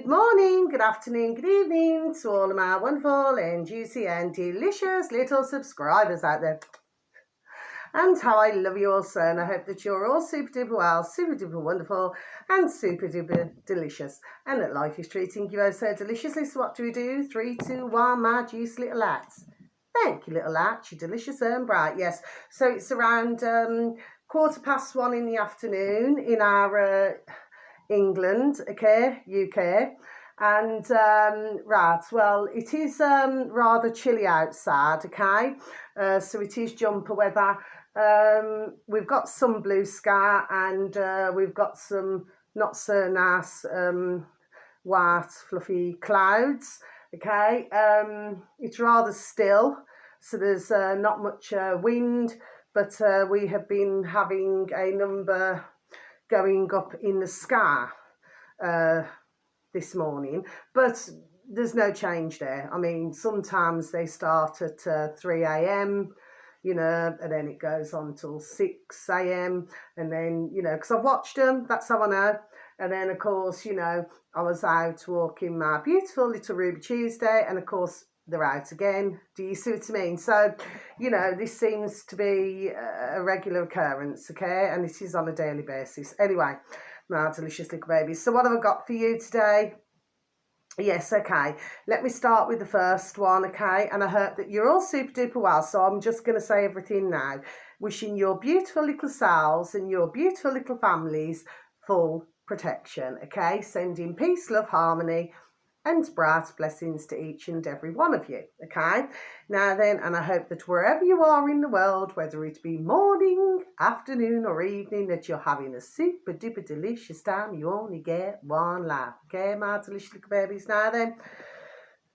Good morning, good afternoon, good evening to all of my wonderful and juicy and delicious little subscribers out there. And how I love you all, so, and I hope that you're all super duper well, super duper wonderful, and super duper delicious, and that life is treating you oh so deliciously. So what do we do? 3, 2, 1, my juicy little lads. Thank you, little lads, you're delicious and bright. Yes, so it's around 1:15 in the afternoon in our England, okay, UK. And right, well, it is rather chilly outside, okay, so it is jumper weather. We've got some blue sky, and we've got some not so nice white fluffy clouds, okay. It's rather still, so there's not much wind, but we have been having a number going up in the sky this morning, but there's no change there. I mean, sometimes they start at 3 a.m, you know, and then it goes on till 6 a.m, and then, you know, because I've watched them, that's how I know. And then, of course, you know, I was out walking my beautiful little Ruby Tuesday, and of course they're out again. Do you see what I mean? So, you know, this seems to be a regular occurrence, okay? And it is on a daily basis. Anyway, my delicious little babies. So what have I got for you today? Yes, okay. Let me start with the first one, okay? And I hope that you're all super duper well. So I'm just going to say everything now. Wishing your beautiful little selves and your beautiful little families full protection, okay? Sending peace, love, harmony, and bright blessings to each and every one of you, okay? Now then, and I hope that wherever you are in the world, whether it be morning, afternoon or evening, that you're having a super duper delicious time. You only get one life, okay, my delicious little babies? Now then,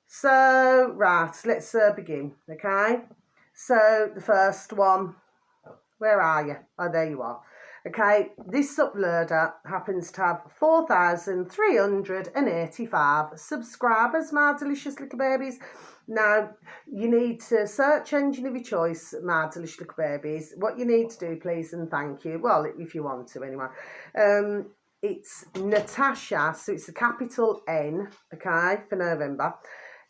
so, right, let's begin, okay? So, the first one, where are you? Oh, there you are. Okay, this uploader happens to have 4,385 subscribers, my delicious little babies. Now, you need to search engine of your choice, my delicious little babies. What you need to do, please and thank you, well, if you want to anyway, it's Natasha, so it's a capital N, okay, for November.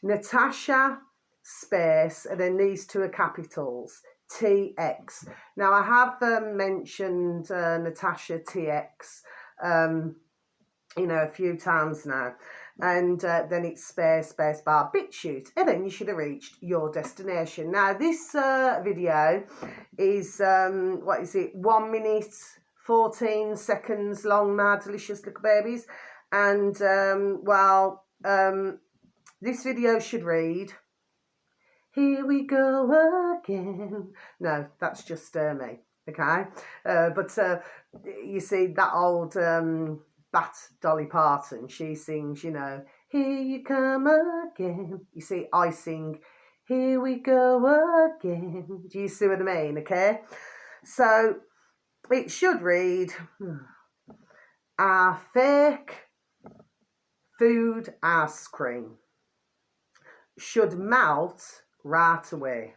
Natasha space, and then these two are capitals. TX. Now I have mentioned Natasha TX, you know, a few times now, and then it's space bar BitChute, and then you should have reached your destination. Now this video is what is it? 1 minute 14 seconds long, my delicious little babies, and this video should read, "Here we go again." No, that's just me, okay? But you see, that old Bat Dolly Parton, she sings, you know, "Here you come again." You see, I sing, "Here we go again." Do you see what I mean, okay? So it should read, "Our fake food ice cream should melt right away.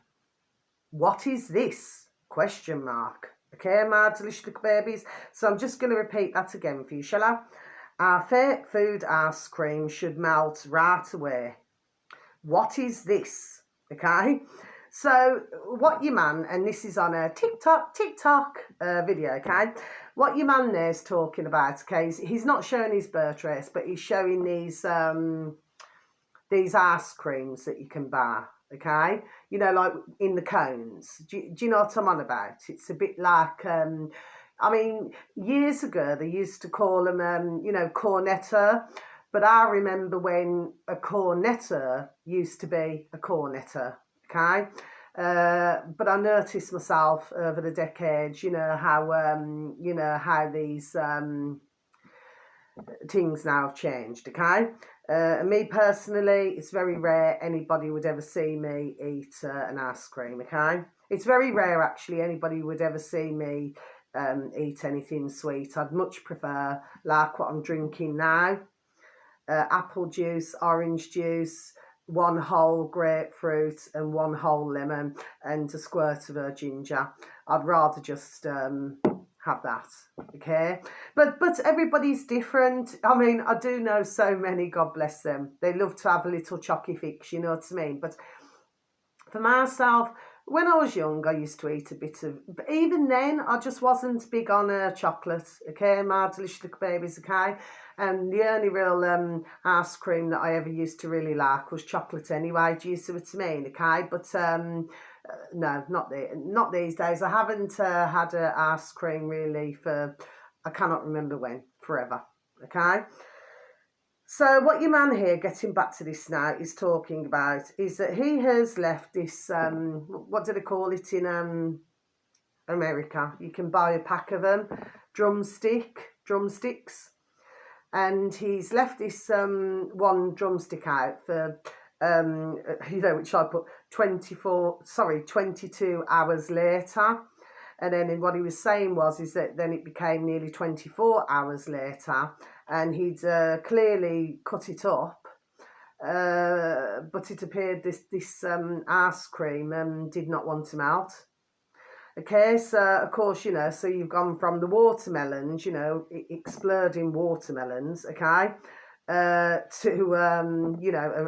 What is this? Question mark." Okay, my delicious little babies. So I'm just going to repeat that again for you, shall I? Our fake food ice cream should melt right away. What is this? Okay. So what your man, and this is on a TikTok video, okay? What your man there's talking about, okay, he's not showing his birth race, but he's showing these ice creams that you can buy, okay? You know, like in the cones. Do you know what I'm on about? It's a bit like, I mean, years ago they used to call them, you know, cornetto. But I remember when a cornetto used to be a cornetto, okay? But I noticed myself over the decades, you know, how these things now have changed, okay? Me personally, it's very rare anybody would ever see me eat an ice cream, okay? It's very rare actually anybody would ever see me eat anything sweet. I'd much prefer, like what I'm drinking now, apple juice, orange juice, 1 whole grapefruit and 1 whole lemon, and a squirt of ginger. I'd rather just have that, okay? But everybody's different. I mean, I do know so many, God bless them. They love to have a little chocky fix, you know what I mean? But for myself, when I was young, I used to eat a bit of, but even then, I just wasn't big on chocolate, okay? My delicious little babies, okay? And the only real ice cream that I ever used to really like was chocolate anyway, do you see what I mean, okay? But no, not these days. I haven't had a ice cream really for, I cannot remember when, forever, okay? So what your man here, getting back to this now, is talking about is that he has left this, what do they call it in America? You can buy a pack of them, drumsticks. And he's left this one drumstick out for, which I put 22 hours later. And then what he was saying is that then it became nearly 24 hours later, and he'd clearly cut it up. But it appeared this ice cream did not want to melt. Okay, so of course, so you've gone from the watermelons, exploding watermelons, okay, to,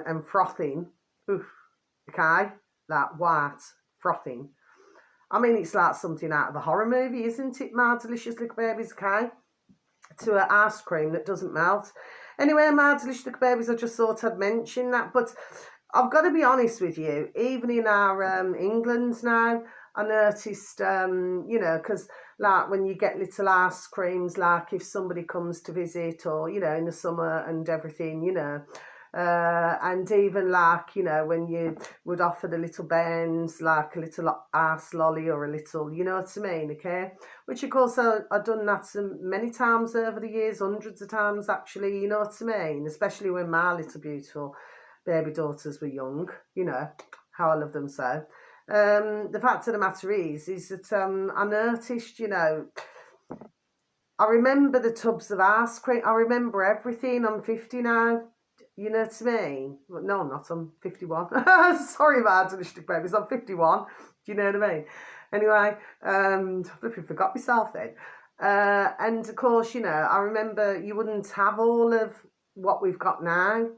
and frothing, oof, okay, that white frothing. I mean, it's like something out of a horror movie, isn't it, my delicious little babies, okay? To an ice cream that doesn't melt. Anyway, my delicious little babies, I just thought I'd mention that. But I've got to be honest with you, even in our England now, I noticed, because like when you get little ice creams, like if somebody comes to visit or, in the summer and everything, and even like, when you would offer the little bairns like a little ice lolly or a little, you know what I mean, okay? Which of course I've done that many times over the years, hundreds of times actually, you know what I mean? Especially when my little beautiful baby daughters were young, how I love them so. The fact of the matter is that I noticed, I remember the tubs of ice cream. I remember everything. I'm 50 now. You know what I mean? Well, no, I'm not. I'm 51. Sorry about delicious babies. I'm 51. Do you know what I mean? Anyway, I flipping forgot myself then. And of course, I remember you wouldn't have all of what we've got now.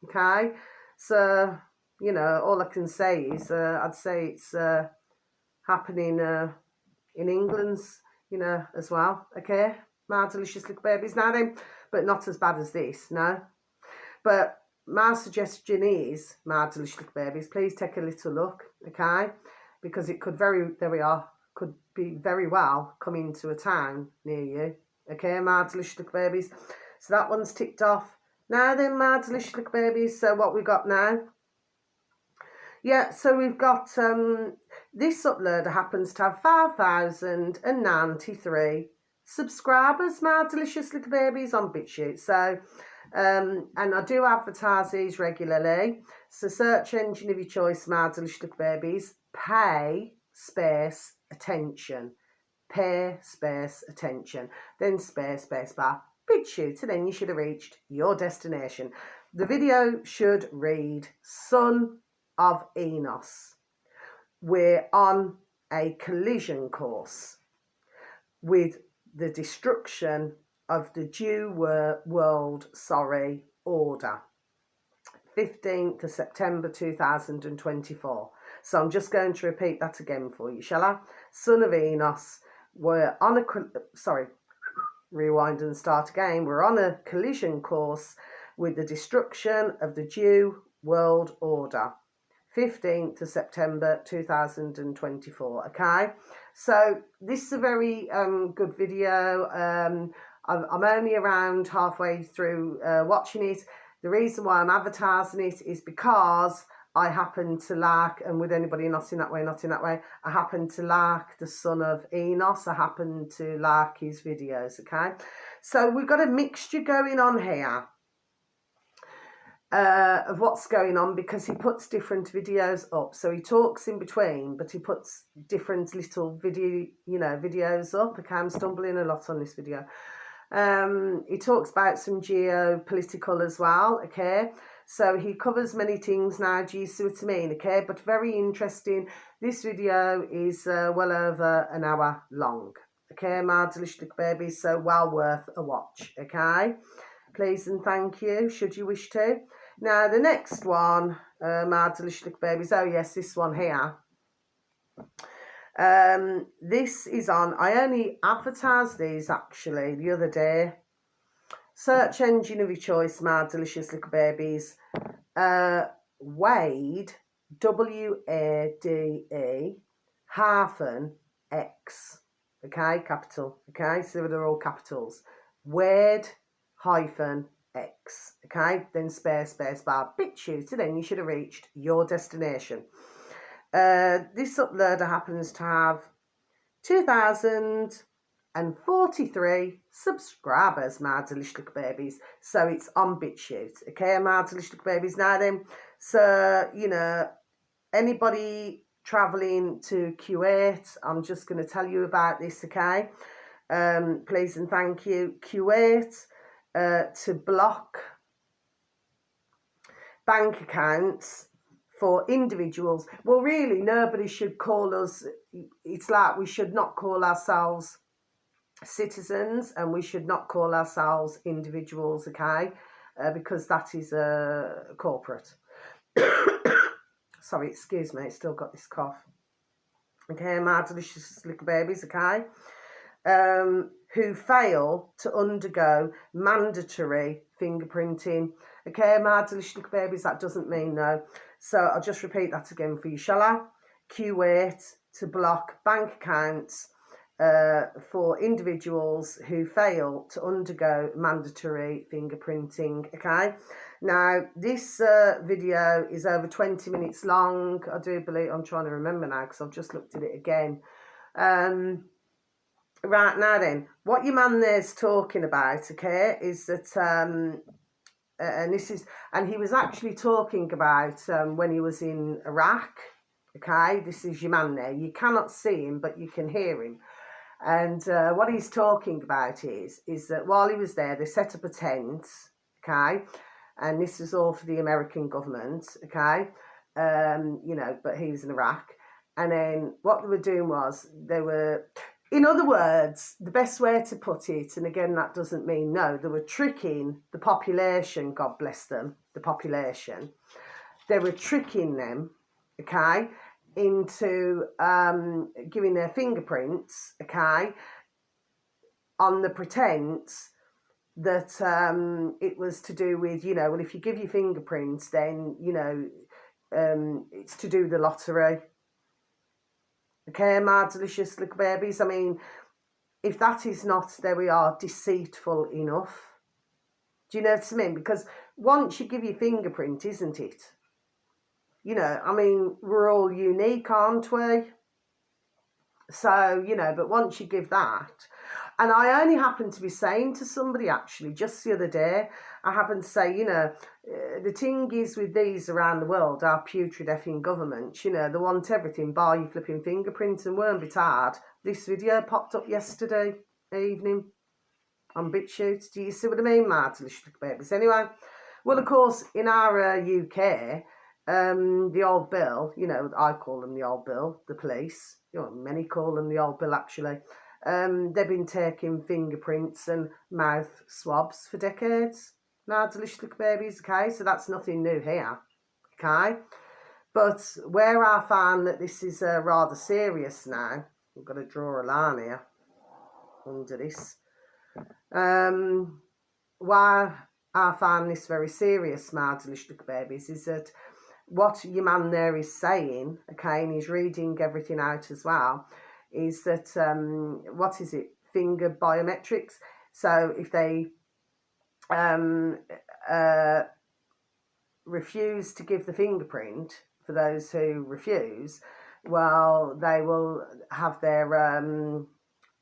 Okay? So, all I can say is I'd say it's happening in England's, as well. Okay? My delicious little babies now then. But not as bad as this, no. But my suggestion is, my delicious little babies, please take a little look, okay? Because it could could be very well coming to a town near you, okay, my delicious little babies? So that one's ticked off. Now then, my delicious little babies, so what we got now? Yeah, so we've got, this uploader happens to have 5,093 subscribers, my delicious little babies, on BitChute. So, and I do advertise these regularly. So search engine of your choice, my delicious little babies, pay space attention. Pay space attention. Then space bar, BitChute, and then you should have reached your destination. The video should read, Son of Enos. We're on a collision course with the destruction of the Jew world order. 15th of September 2024. So I'm just going to repeat that again for you, shall I? Son of Enos, we're on a, rewind and start again. We're on a collision course with the destruction of the Jew world order. 15th of September 2024, okay? So this is a very good video. I'm only around halfway through watching it. The reason why I'm advertising it is because I happen to like, and with anybody not in that way, I happen to like the Son of Enos. I happen to like his videos, okay? So we've got a mixture going on here of what's going on, because he puts different videos up. So he talks in between, but he puts different little videos up. Okay, I'm stumbling a lot on this video. He talks about some geopolitical as well, okay? So he covers many things now, do you see what I mean, okay? But very interesting. This video is well over an hour long, Okay, my delicious little babies, so well worth a watch. Okay, please and thank you, should you wish to. Now, the next one, my delicious little babies, oh yes, this one here. This is on, I only advertised these actually the other day. Search engine of your choice, my delicious little babies. Wade, WADE, hyphen, X. Okay, capital. Okay, so they're all capitals. Wade, hyphen, X. Okay, then space, bar, BitChute, and then you should have reached your destination. This uploader happens to have 2,043 subscribers, my delicious little babies. So it's on BitChute. Okay, my delicious little babies. Now then, so, you know, anybody travelling to Kuwait, I'm just going to tell you about this, okay? Please and thank you. Kuwait, to block bank accounts for individuals. Well, really, nobody should call us, it's like we should not call ourselves citizens and we should not call ourselves individuals, okay? Because that is a corporate. Sorry, excuse me, still got this cough. Okay, my delicious little babies, okay? Who fail to undergo mandatory fingerprinting. Okay, my delicious little babies, that doesn't mean no. So I'll just repeat that again for you, shall I? Kuwait to block bank accounts for individuals who fail to undergo mandatory fingerprinting. Okay, now this video is over 20 minutes long. I do believe, I'm trying to remember now because I've just looked at it again. Right, now then, what your man there's talking about, okay, is that and this is, and he was actually talking about when he was in Iraq. Okay, this is your man there. You cannot see him, but you can hear him. And what he's talking about is that while he was there, they set up a tent, okay, and this is all for the American government, okay, you know, but he was in Iraq. And then what they were doing was they were, in other words, the best way to put it, and again, that doesn't mean no, they were tricking the population, God bless them, the population. They were tricking them, okay, into giving their fingerprints, okay, on the pretense that it was to do with, you know, well, if you give your fingerprints, then, you know, it's to do with the lottery. Okay, my delicious little babies. I mean, if that is not, there we are, deceitful enough. Do you know what I mean? Because once you give your fingerprint, isn't it? You know, I mean, we're all unique, aren't we? So, you know, but once you give that, and I only happened to be saying to somebody actually just the other day, I happened to say, you know, the thing is with these around the world, our putrid effing governments, you know, they want everything bar your flipping fingerprints, and weren't it hard. This video popped up yesterday evening on BitChute. Do you see what I mean, my delicious babies? Anyway, well, of course, in our UK, the old bill, you know, I call them the old bill, the police, you know, many call them the old bill actually. They've been taking fingerprints and mouth swabs for decades. Now, delicious little babies, okay, so that's nothing new here, okay. But where I found that this is rather serious now, we've got to draw a line here under this. Why I find this very serious, my delicious little babies, is that what your man there is saying, okay, and he's reading everything out as well, is that, what is it, finger biometrics. So if they refuse to give the fingerprint, for those who refuse, well, they will have their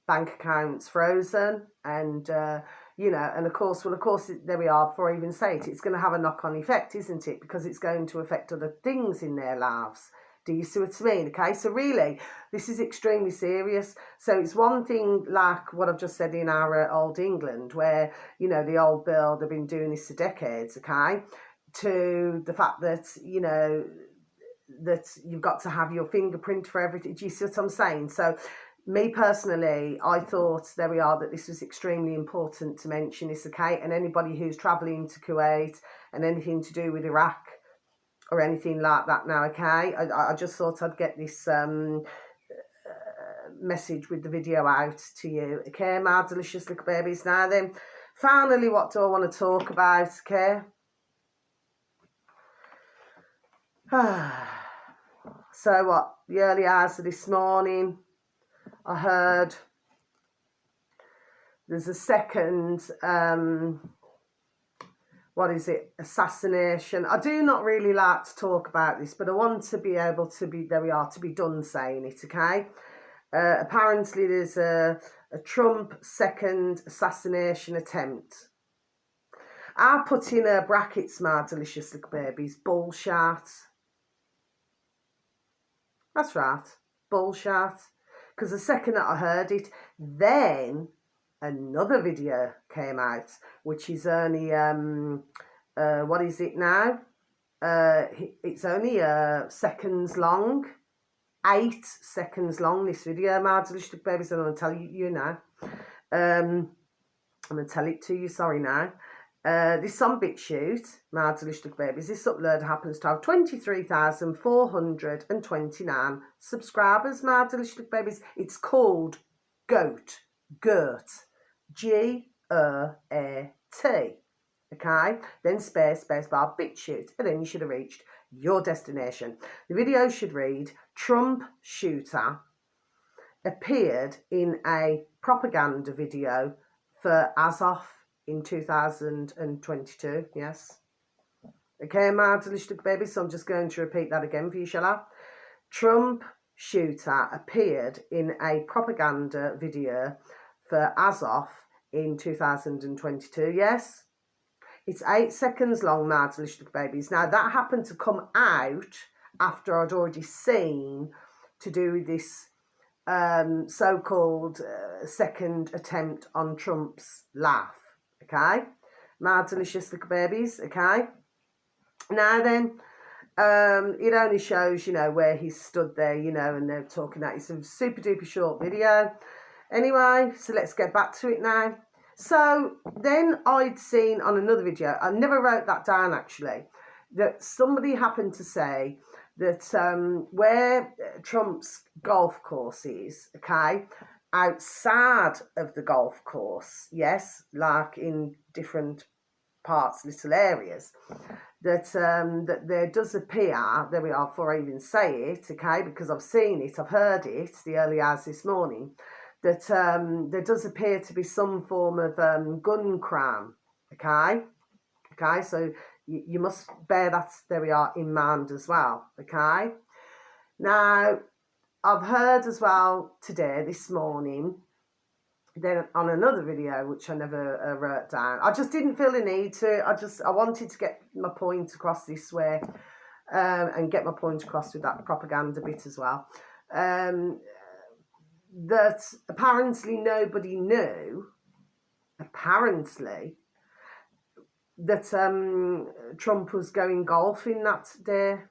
bank accounts frozen, and you know, and of course, there we are, before I even say it, it's going to have a knock-on effect, isn't it? Because it's going to affect other things in their lives. Do you see what I mean? Okay, so really, this is extremely serious. So it's one thing like what I've just said in our old England, where, you know, the old bill, they've been doing this for decades, okay, to the fact that, you know, that you've got to have your fingerprint for everything. Do you see what I'm saying? So Me personally, I thought, there we are, that this was extremely important to mention this, okay? And anybody who's travelling to Kuwait and anything to do with Iraq or anything like that now, okay? I just thought I'd get this message with the video out to you, okay, my delicious little babies. Now then, finally, what do I want to talk about, okay? So what, the early hours of this morning, I heard there's a second, what is it, assassination. I do not really like to talk about this, but I want to be able to be, there we are, to be done saying it, okay? Apparently there's a Trump second assassination attempt. I put in brackets, my delicious little babies, bullshit. That's right, bullshit. Because the second that I heard it, then another video came out, which is only, what is it now? It's only seconds long. 8 seconds long, this video, my delicious babies, and I'm going to tell you now. I'm going to tell it to you, sorry now. This on BitChute, my delicious babies, this upload happens to have 23,429 subscribers, my delicious babies. It's called Gert, G-E-A-T. Okay, then space bar BitChute, and then you should have reached your destination. The video should read, Trump shooter appeared in a propaganda video for Azov in 2022, yes. Okay, my delicious baby, so I'm just going to repeat that again for you, shall I? Trump shooter appeared in a propaganda video for Azov in 2022, yes. It's 8 seconds long, my delicious babies. Now, that happened to come out after I'd already seen to do with this so-called second attempt on Trump's laugh, okay? My delicious little babies, okay? Now then, it only shows, you know, where he stood there, you know, and they're talking that. It's a super-duper short video. Anyway, so let's get back to it now. So then I'd seen on another video, I never wrote that down actually, that somebody happened to say that where Trump's golf course is, okay, outside of the golf course, yes, like in different parts, little areas, that that there does appear, there we are, before I even say it, okay, because I've seen it, I've heard it, the early hours this morning, that there does appear to be some form of gun crime, okay? Okay, so you must bear that, there we are, in mind as well, okay? Now, I've heard as well today, this morning, then on another video, which I never wrote down, I just didn't feel the need to, I wanted to get my point across this way, and get my point across with that propaganda bit as well. That apparently nobody knew, apparently, that Trump was going golfing that day,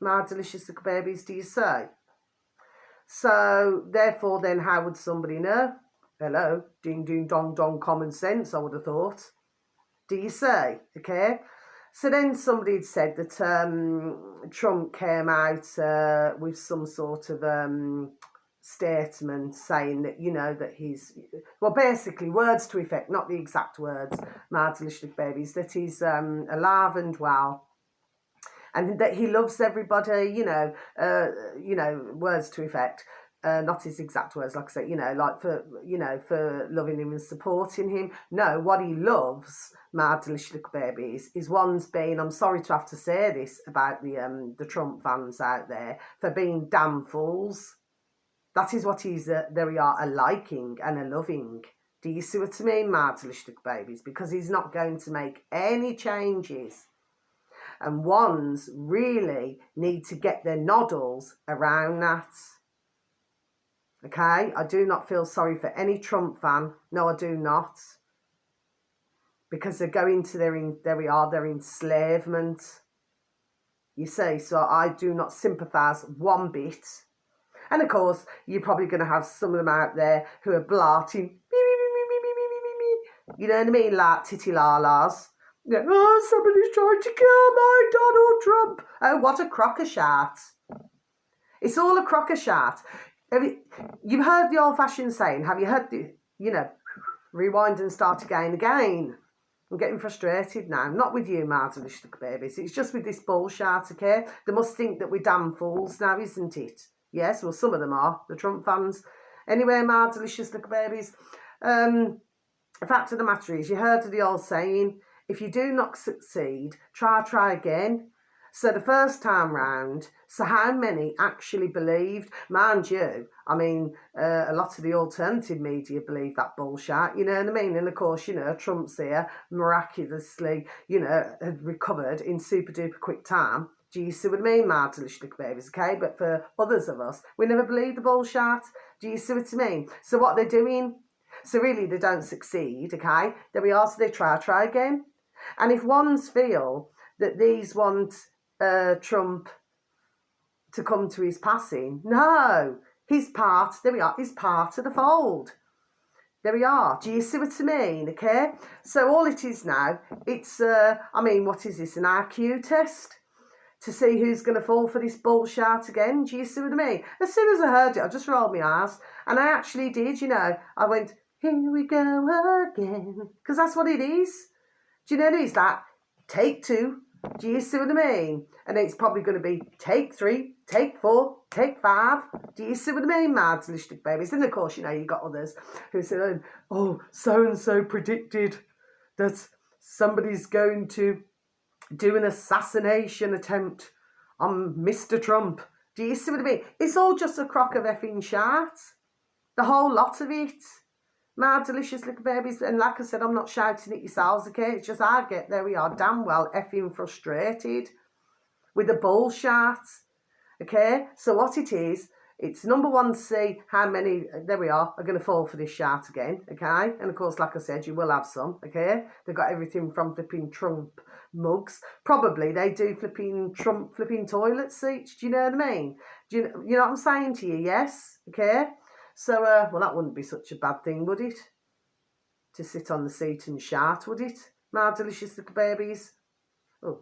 my delicious little babies, do you say? So, therefore, then, how would somebody know? Hello, ding, ding, dong, dong, common sense, I would have thought. Do you say? Okay. So then somebody had said that Trump came out with some sort of statement saying that, you know, that he's, well, basically words to effect, not the exact words, my delicious babies, that he's alive and well, and that he loves everybody, you know, words to effect, not his exact words, like I say, you know, like for, you know, for loving him and supporting him. No, what he loves, my delicious little babies, is one's being, I'm sorry to have to say this about the Trump fans out there, for being damn fools. That is what he's, there we are, a liking and a loving. Do you see what I mean, my delicious little babies? Because he's not going to make any changes. And ones really need to get their noddles around that. Okay? I do not feel sorry for any Trump fan. No, I do not. Because they're going to their enslavement. You see, so I do not sympathise one bit. And of course, you're probably going to have some of them out there who are blarting, you know what I mean, like titty la-las. Yeah, oh, somebody's trying to kill my Donald Trump. Oh, what a crocker shart. It's all a crocker shart. You've heard the old-fashioned saying, have you heard the, rewind and start again. I'm getting frustrated now. Not with you, Martin Little Babies. It's just with this bullshit, okay? They must think that we're damn fools now, isn't it? Yes, well, some of them are, the Trump fans. Anyway, my delicious little babies. The fact of the matter is, you heard of the old saying, if you do not succeed, try again. So the first time round, so how many actually believed? Mind you, I mean, a lot of the alternative media believe that bullshit, you know what I mean? And of course, Trump's here, miraculously, had recovered in super duper quick time. Do you see what I mean, my delicious little babies, okay? But for others of us, we never believed the bullshit. Do you see what I mean? So what they're doing, so really they don't succeed, okay? There we are, so they try again. And if ones feel that these want Trump to come to his passing, no, he's part of the fold. There we are. Do you see what I mean? Okay. So all it is now, it's what is this? An IQ test to see who's going to fall for this bullshit again. Do you see what I mean? As soon as I heard it, I just rolled my eyes, and I actually did. I went, here we go again, because that's what it is. Do you know what it is? That take two. Do you see what I mean? And it's probably going to be take 3, take 4, take 5. Do you see what I mean, mad delicious babies? And of course, you've got others who say, oh, so-and-so predicted that somebody's going to do an assassination attempt on Mr. Trump. Do you see what I mean? It's all just a crock of effing shart. The whole lot of it. My delicious little babies, and like I said, I'm not shouting at yourselves, okay? It's just there we are, damn well effing frustrated with the bullshit, okay? So what it is, it's number one to see how many, there we are going to fall for this shit again, okay? And of course, like I said, you will have some, okay? They've got everything from flipping Trump mugs. Probably they do flipping Trump flipping toilet seats, do you know what I mean? Do you know what I'm saying to you? Yes, okay? So, well, that wouldn't be such a bad thing, would it? To sit on the seat and shout, would it? My delicious little babies. Oh,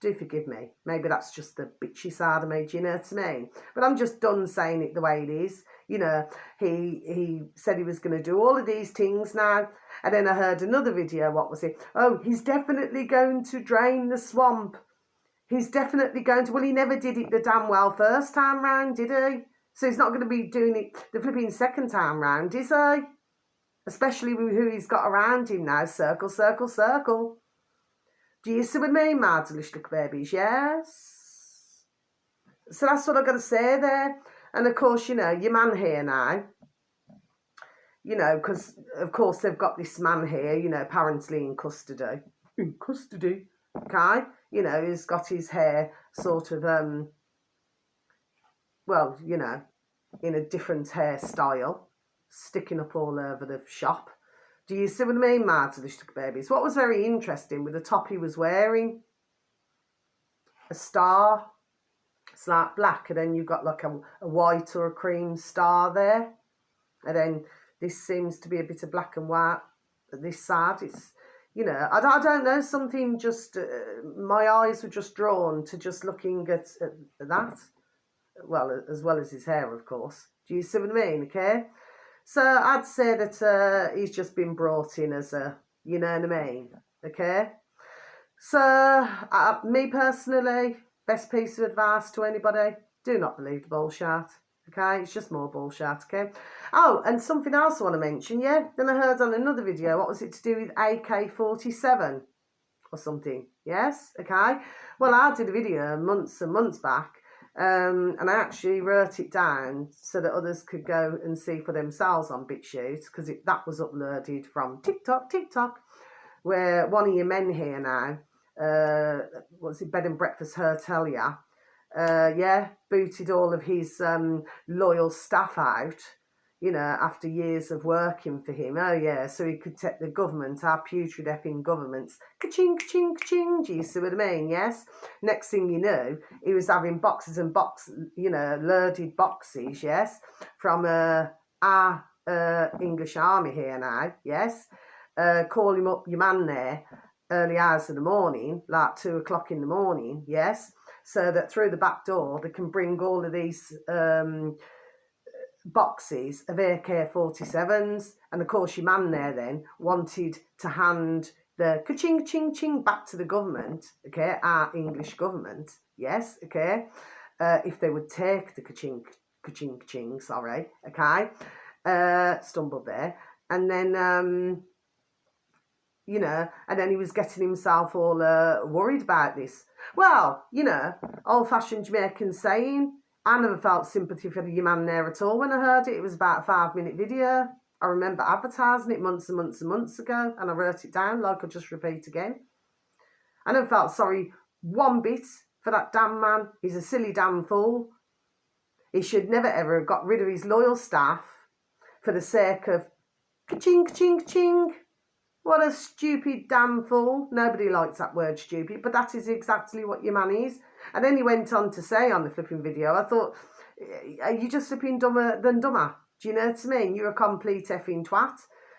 do forgive me. Maybe that's just the bitchy side of me, do you know what I mean? But I'm just done saying it the way it is. He said he was going to do all of these things now. And then I heard another video, what was it? Oh, he's definitely going to drain the swamp. He's definitely going to, well, he never did it the damn well first time round, did he? So he's not going to be doing it the flipping second time round, is he? Especially with who he's got around him now. Circle, circle, circle. Do you see what I mean, my delicious little babies? Yes. So that's what I've got to say there. And of course, your man here now, because of course they've got this man here, apparently in custody. In custody? Okay? He's got his hair sort of, in a different hairstyle, sticking up all over the shop. Do you see what I mean, my delicious babies? What was very interesting with the top he was wearing, a star. It's like black, and then you've got like a white or a cream star there. And then this seems to be a bit of black and white at this side. It's, I don't know, something just, my eyes were just drawn to just looking at that. Well, as well as his hair, of course. Do you see what I mean, okay? So I'd say that he's just been brought in as a, you know what I mean, okay? So, me personally, best piece of advice to anybody, do not believe the bullshit, okay? It's just more bullshit, okay? Oh, and something else I want to mention, yeah? Then I heard on another video, what was it to do with AK-47 or something, yes, okay? Well, I did a video months and months back, and I actually wrote it down so that others could go and see for themselves on BitChute, because that was uploaded from TikTok, where one of your men here now, what's it, Bed and Breakfast Hotelier, booted all of his loyal staff out, you know, after years of working for him. Oh, yeah, so he could take the government, our putrid effing governments, ka-ching, ka-ching, ka-ching, do you see what I mean, yes? Next thing you know, he was having boxes and boxes, you know, loaded boxes, yes, from our English army here now, yes? Call him up, your man there, early hours of the morning, like 2 o'clock in the morning, yes? So that through the back door, they can bring all of these boxes of AK-47s, and of course your man there then wanted to hand the ka-ching, ching, ching back to the government, okay, our English government, yes, okay, if they would take the ka-ching, ka-ching, ka-ching, sorry, okay, stumbled there, and then, you know, and then he was getting himself all worried about this. Well, you know, old-fashioned Jamaican saying, I never felt sympathy for your man there at all when I heard it. It was about a 5-minute video. I remember advertising it months and months and months ago, and I wrote it down like I'll just repeat again. I never felt sorry one bit for that damn man. He's a silly damn fool. He should never ever have got rid of his loyal staff for the sake of ka-ching, ka-ching, ka-ching. What a stupid damn fool. Nobody likes that word stupid, but that is exactly what your man is. And then he went on to say on the flipping video, I thought, are you just flipping dumber than dumber? Do you know what I mean? You're a complete effing twat.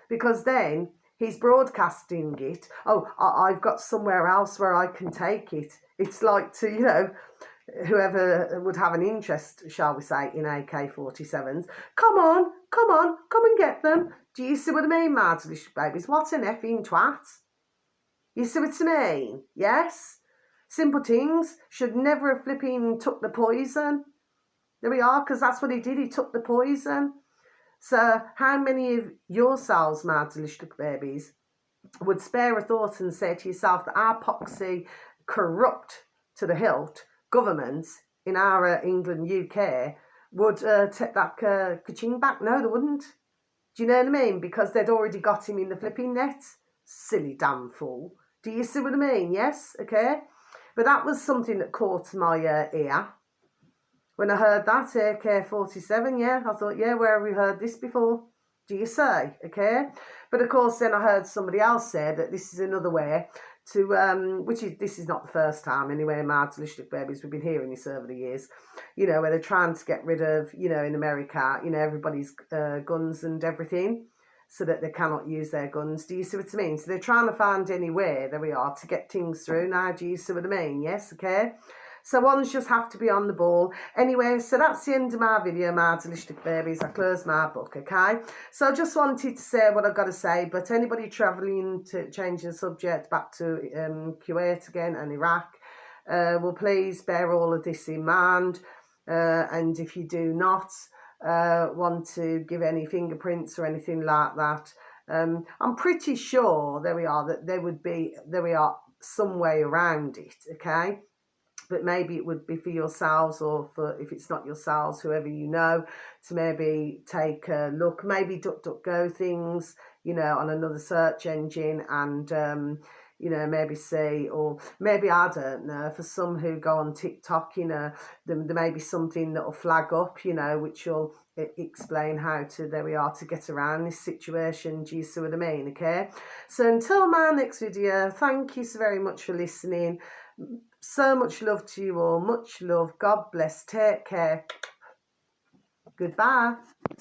Because then he's broadcasting it. Oh, I've got somewhere else where I can take it. It's like to, you know, whoever would have an interest, shall we say, in AK-47s, come on, come and get them. Do you see what I mean, my delicious babies? What an effing twat. You see what I mean? Yes? Simple things. Should never have flipping took the poison. There we are, because that's what he did. He took the poison. So how many of yourselves, my delicious babies, would spare a thought and say to yourself that our poxy, corrupt to the hilt governments in our England, UK, would take that ka-ching back? No, they wouldn't. Do you know what I mean? Because they'd already got him in the flipping net. Silly damn fool. Do you see what I mean? Yes? Okay? But that was something that caught my ear. When I heard that, AK-47, yeah, I thought, yeah, where have we heard this before? Do you say? Okay? But of course, then I heard somebody else say that this is another way to, this is not the first time anyway, my delicious babies, we've been hearing this over the years, you know, where they're trying to get rid of, you know, in America, you know, everybody's guns and everything, so that they cannot use their guns. Do you see what I mean? So they're trying to find any way, there we are, to get things through now. Do you see what I mean? Yes, okay? So ones just have to be on the ball. Anyway, so that's the end of my video, my delicious babies. I close my book, okay? So I just wanted to say what I've got to say, but anybody travelling to change the subject back to Kuwait again and Iraq, will please bear all of this in mind. And if you do not want to give any fingerprints or anything like that, I'm pretty sure, there we are, that there we are, some way around it, okay? But maybe it would be for yourselves, or for, if it's not yourselves, whoever you know, to maybe take a look, maybe DuckDuckGo things, you know, on another search engine, and you know, maybe see, or maybe, I don't know, for some who go on TikTok, you know, there may be something that will flag up, you know, which will explain how to, there we are, to get around this situation. Do you see what I mean? Okay, so until my next video, thank you so very much for listening. So much love to you all. Much love. God bless. Take care. Goodbye.